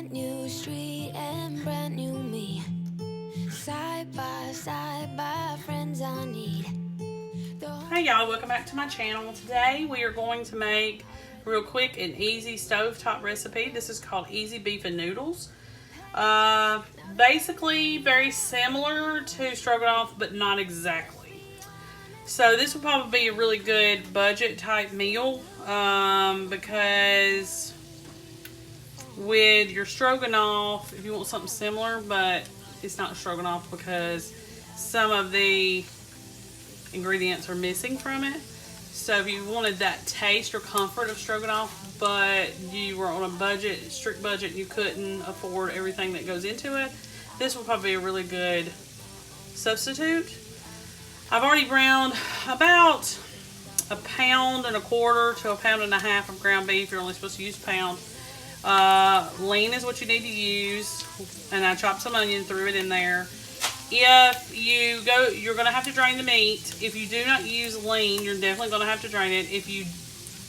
brand new street and brand new me. Side by friends I need. Hey y'all, welcome back to my channel. Today we are going to make a real quick and easy stovetop recipe. This is called easy beef and noodles. Basically very similar to stroganoff, but not exactly. So this will probably be a really good budget type meal because with your stroganoff, if you want something similar, but it's not stroganoff because some of the ingredients are missing from it. So if you wanted that taste or comfort of stroganoff, but you were on a budget, strict budget, and you couldn't afford everything that goes into it, this will probably be a really good substitute. I've already browned about 1.25 pounds to 1.5 pounds of ground beef. You're only supposed to use a pound. Lean is what you need to use, and I chopped some onion, threw it in there. If you go, you're going to have to drain the meat. If you do not use lean, you're definitely going to have to drain it. If you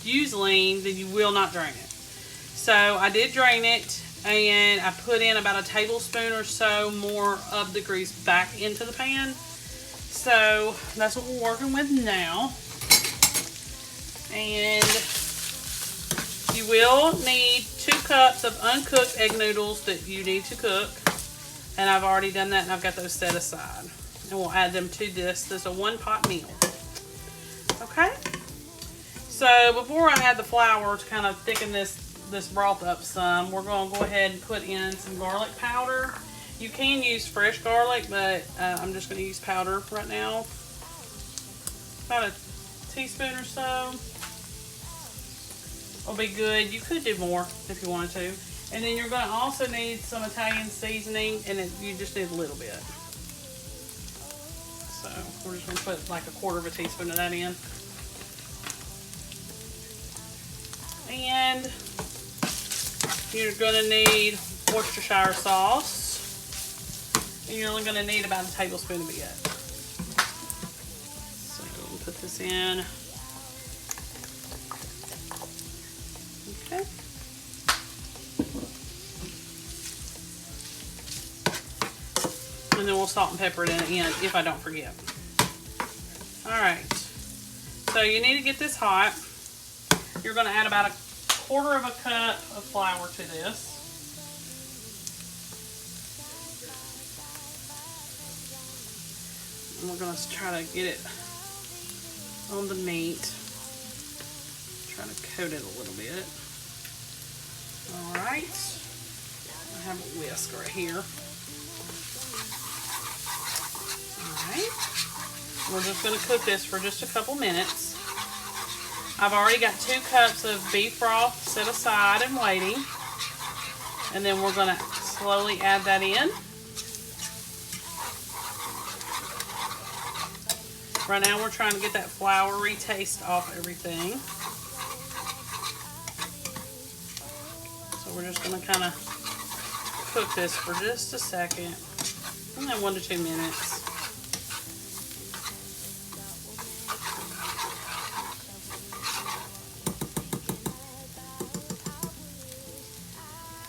use lean, then you will not drain it. So I did drain it, and I put in about a tablespoon or so more of the grease back into the pan. So that's what we're working with now. And you will need 2 cups of uncooked egg noodles that you need to cook. And I've already done that, and I've got those set aside. And we'll add them to this. This is a 1-pot meal. Okay? So before I add the flour to kind of thicken this broth up some, we're going to go ahead and put in some garlic powder. You can use fresh garlic, but I'm just going to use powder right now. About a teaspoon or so will be good. You could do more if you wanted to. And then you're going to also need some Italian seasoning, and you just need a little bit. So we're just going to put like 1/4 teaspoon of that in. And you're going to need Worcestershire sauce. And you're only going to need about a tablespoon of it. So we'll put this in. Okay. And then we'll salt and pepper it in at the end if I don't forget. Alright. So you need to get this hot. You're going to add about 1/4 cup of flour to this. And we're going to try to get it on the meat. Try to coat it a little bit. Alright. I have a whisk right here. Alright. We're just going to cook this for just a couple minutes. I've already got 2 cups of beef broth set aside and waiting. And then we're going to slowly add that in. Right now we're trying to get that floury taste off everything. So we're just going to kind of cook this for just a second. And then 1 to 2 minutes.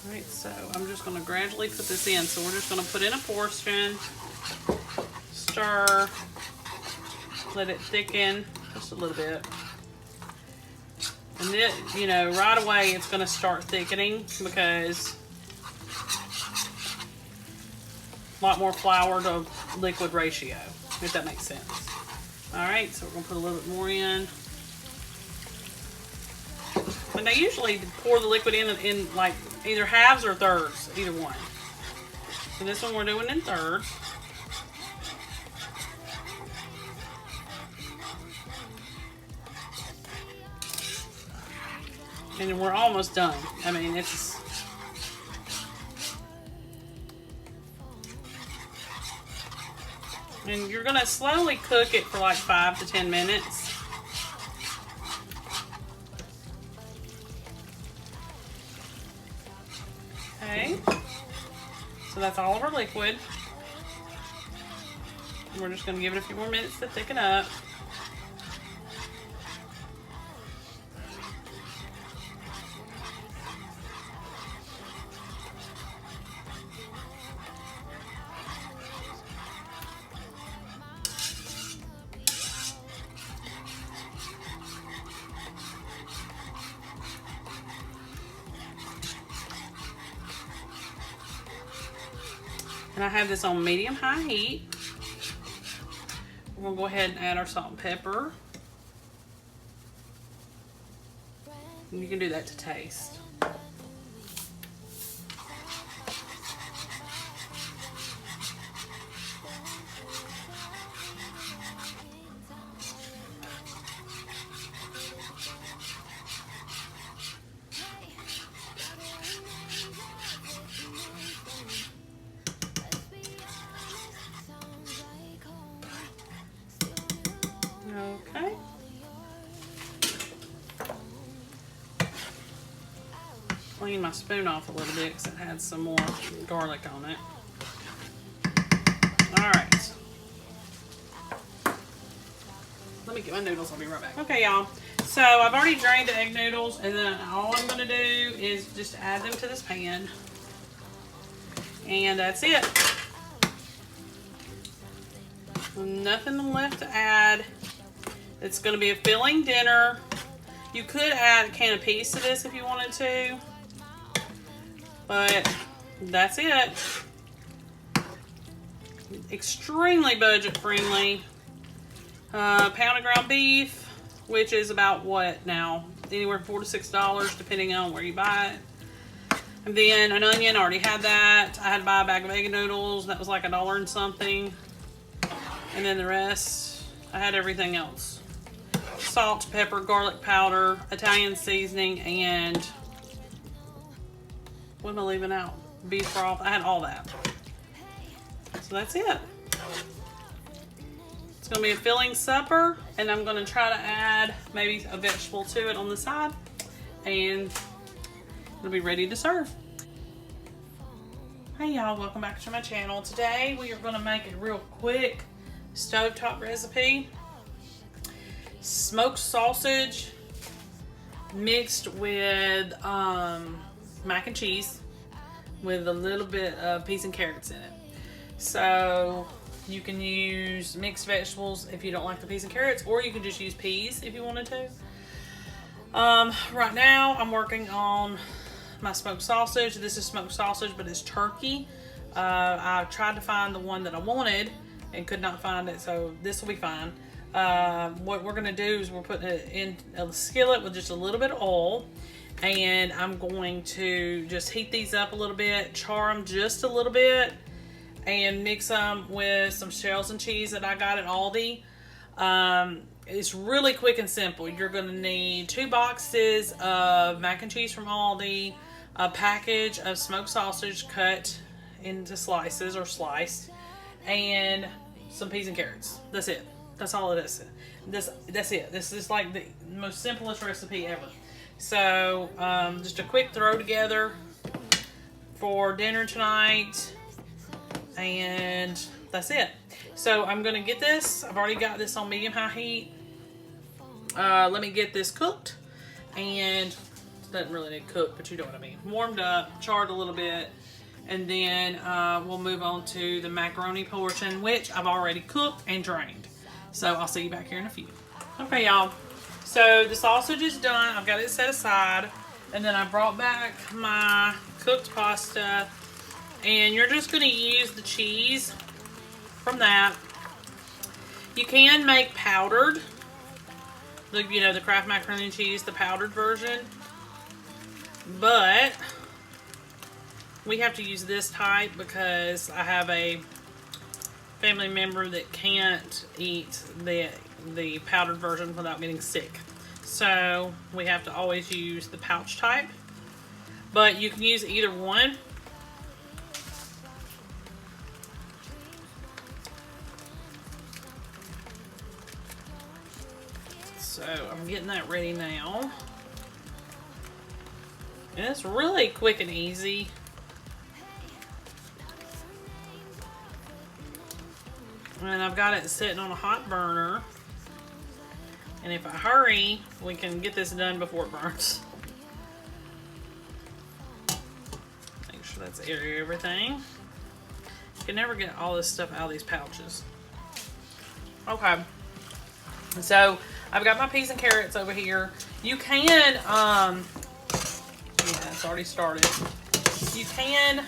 Alright, so I'm just going to gradually put this in. So we're just going to put in a portion, stir, let it thicken just a little bit. And then, you know, right away it's going to start thickening because a lot more flour to liquid ratio, if that makes sense. Alright, so we're going to put a little bit more in. And they usually pour the liquid in like either halves or thirds, either one. So this one we're doing in thirds. And we're almost done. I mean, it's... And you're going to slowly cook it for like 5 to 10 minutes. Okay. So that's all of our liquid. And we're just going to give it a few more minutes to thicken up. And I have this on medium-high heat. We're going to go ahead and add our salt and pepper. And you can do that to taste. Okay. Clean my spoon off a little bit because it had some more garlic on it. Alright. Let me get my noodles. I'll be right back. Okay, y'all. So I've already drained the egg noodles, and then all I'm going to do is just add them to this pan. And that's it. Nothing left to add. It's going to be a filling dinner. You could add a can of peas to this if you wanted to. But that's it. Extremely budget friendly. Pound of ground beef, which is about what now? Anywhere from $4 to $6 depending on where you buy it. And then an onion, I already had that. I had to buy a bag of egg noodles. That was like $1 and something. And then the rest, I had everything else. Salt, pepper, garlic powder, Italian seasoning, and what am I leaving out? Beef broth. I had all that. So that's it. It's going to be a filling supper, and I'm going to try to add maybe a vegetable to it on the side, and it'll be ready to serve. Hey y'all, welcome back to my channel. Today we are going to make a real quick stovetop recipe. Smoked sausage mixed with mac and cheese with a little bit of peas and carrots in it. So you can use mixed vegetables if you don't like the peas and carrots, or you can just use peas if you wanted to. Right now I'm working on my smoked sausage. This is smoked sausage, but it's turkey. I tried to find the one that I wanted and could not find it, so this will be fine. What we're going to do is we're putting it in a skillet with just a little bit of oil, and I'm going to just heat these up a little bit, char them just a little bit, and mix them with some shells and cheese that I got at Aldi. It's really quick and simple. You're going to need 2 boxes of mac and cheese from Aldi, a package of smoked sausage cut into slices or sliced, and some peas and carrots. That's it. That's all it is. That's it. This is like the most simplest recipe ever. So just a quick throw together for dinner tonight, and that's it. So I'm gonna get this. I've already got this on medium-high heat. Let me get this cooked, and it doesn't really need cooked, but you know what I mean. Warmed up, charred a little bit, and then we'll move on to the macaroni portion, which I've already cooked and drained. So I'll see you back here in a few. Okay, y'all. So the sausage is done. I've got it set aside. And then I brought back my cooked pasta. And you're just going to use the cheese from that. You can make powdered. The Kraft macaroni and cheese, the powdered version. But we have to use this type because I have a family member that can't eat the powdered version without getting sick. So we have to always use the pouch type. But you can use either one. So I'm getting that ready now. And it's really quick and easy. And I've got it sitting on a hot burner. And if I hurry, we can get this done before it burns. Make sure that's everything. You can never get all this stuff out of these pouches. Okay. So I've got my peas and carrots over here. You can, yeah, it's already started. You can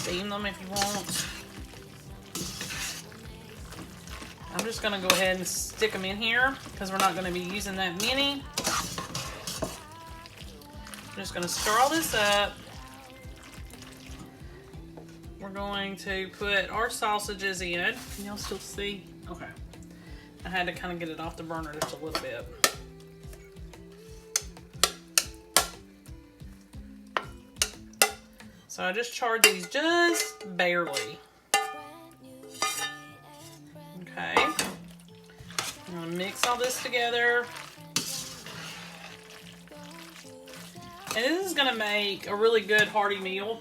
steam them if you want. I'm just going to go ahead and stick them in here because we're not going to be using that many. I'm just going to stir all this up. We're going to put our sausages in. Can y'all still see? Okay. I had to kind of get it off the burner just a little bit. So I just charred these just barely. Okay. I'm going to mix all this together. And this is going to make a really good hearty meal.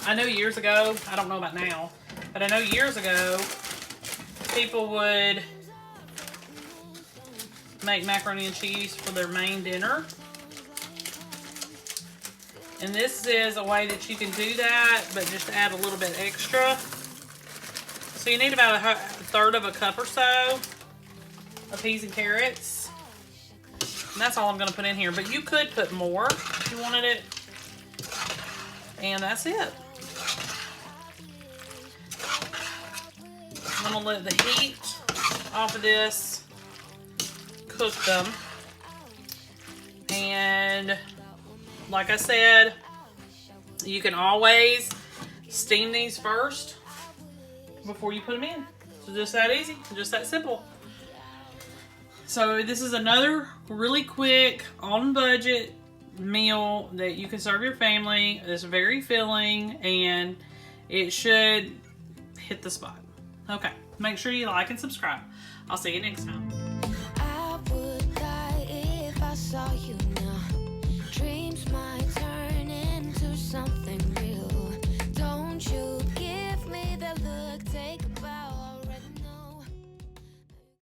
I know years ago, I don't know about now, but I know years ago, people would make macaroni and cheese for their main dinner. And this is a way that you can do that, but just add a little bit extra. So you need about a third of a cup or so of peas and carrots. And that's all I'm going to put in here. But you could put more if you wanted it. And that's it. I'm going to let the heat off of this cook them. And like I said, you can always steam these first before you put them in. So just that easy, just that simple. So this is another really quick, on budget meal that you can serve your family. It's very filling and it should hit the spot. Okay, make sure you like and subscribe. I'll see you next time. I would die if I saw you